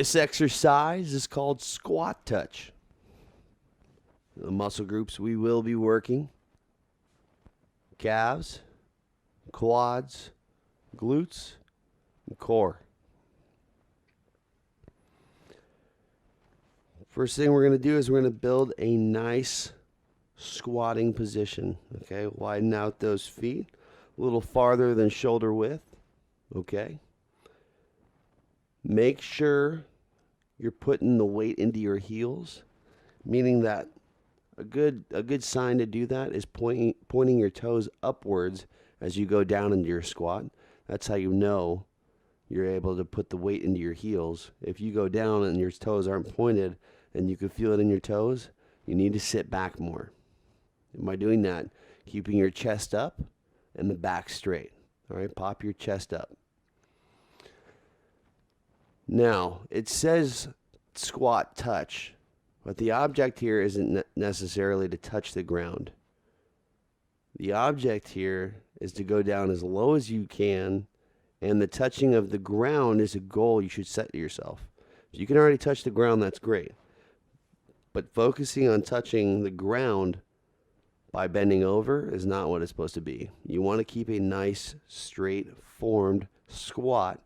This exercise is called Squat Touch. The muscle groups we will be working: calves, quads, glutes, and core. First thing we're going to do is we're going to build a nice squatting position. Okay, widen out those feet a little farther than shoulder width. Okay. Make sure you're putting the weight into your heels, meaning that a good sign to do that is pointing your toes upwards as you go down into your squat. That's how you know you're able to put the weight into your heels. If you go down and your toes aren't pointed and you can feel it in your toes, you need to sit back more. And by doing that, keeping your chest up and the back straight. All right, pop your chest up. Now, it says squat touch, but the object here isn't necessarily to touch the ground. The object here is to go down as low as you can, and the touching of the ground is a goal you should set to yourself. If you can already touch the ground, that's great. But focusing on touching the ground by bending over is not what it's supposed to be. You want to keep a nice, straight, formed squat.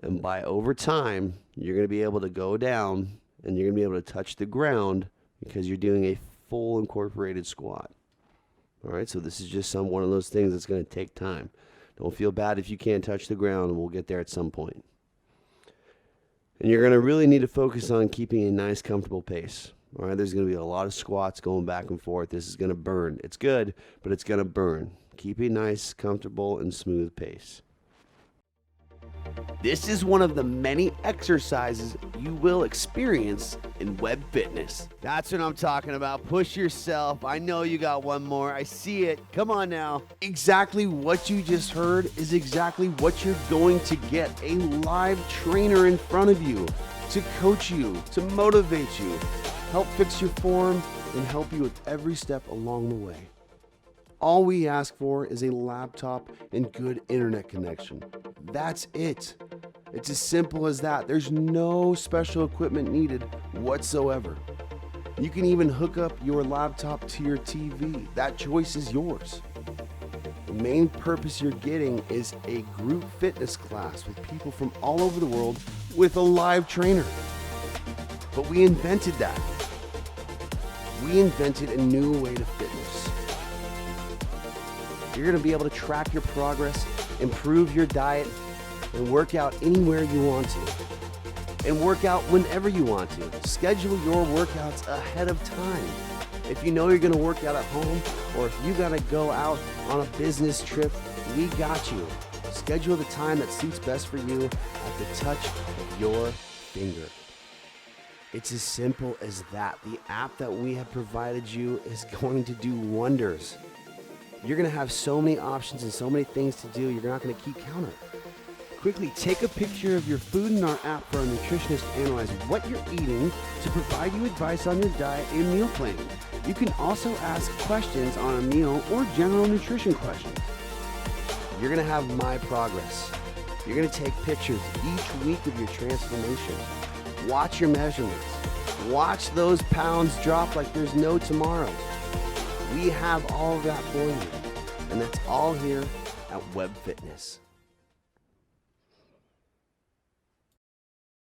And by over time, you're going to be able to go down and you're going to be able to touch the ground because you're doing a full incorporated squat. All right, so this is just one of those things that's going to take time. Don't feel bad if you can't touch the ground. We'll get there at some point. And you're going to really need to focus on keeping a nice, comfortable pace. All right, there's going to be a lot of squats going back and forth. This is going to burn. It's good, but it's going to burn. Keep a nice, comfortable, and smooth pace. This is one of the many exercises you will experience in WebFitness. That's what I'm talking about. Push yourself. I know you got one more. I see it. Come on now. Exactly what you just heard is exactly what you're going to get. A live trainer in front of you to coach you, to motivate you, help fix your form, and help you with every step along the way. All we ask for is a laptop and good internet connection. That's it. It's as simple as that. There's no special equipment needed whatsoever. You can even hook up your laptop to your TV. That choice is yours. The main purpose you're getting is a group fitness class with people from all over the world with a live trainer. But we invented that. We invented a new way to fitness. You're going to be able to track your progress, improve your diet, and work out anywhere you want to. And work out whenever you want to. Schedule your workouts ahead of time. If you know you're going to work out at home, or if you got to go out on a business trip, we got you. Schedule the time that suits best for you at the touch of your finger. It's as simple as that. The app that we have provided you is going to do wonders. You're going to have so many options and so many things to do, you're not going to keep count of it. Quickly take a picture of your food in our app for our nutritionist to analyze what you're eating to provide you advice on your diet and meal planning. You can also ask questions on a meal or general nutrition questions. You're going to have my progress. You're going to take pictures each week of your transformation. Watch your measurements. Watch those pounds drop like there's no tomorrow. We have all of that for you, and that's all here at WebFitness.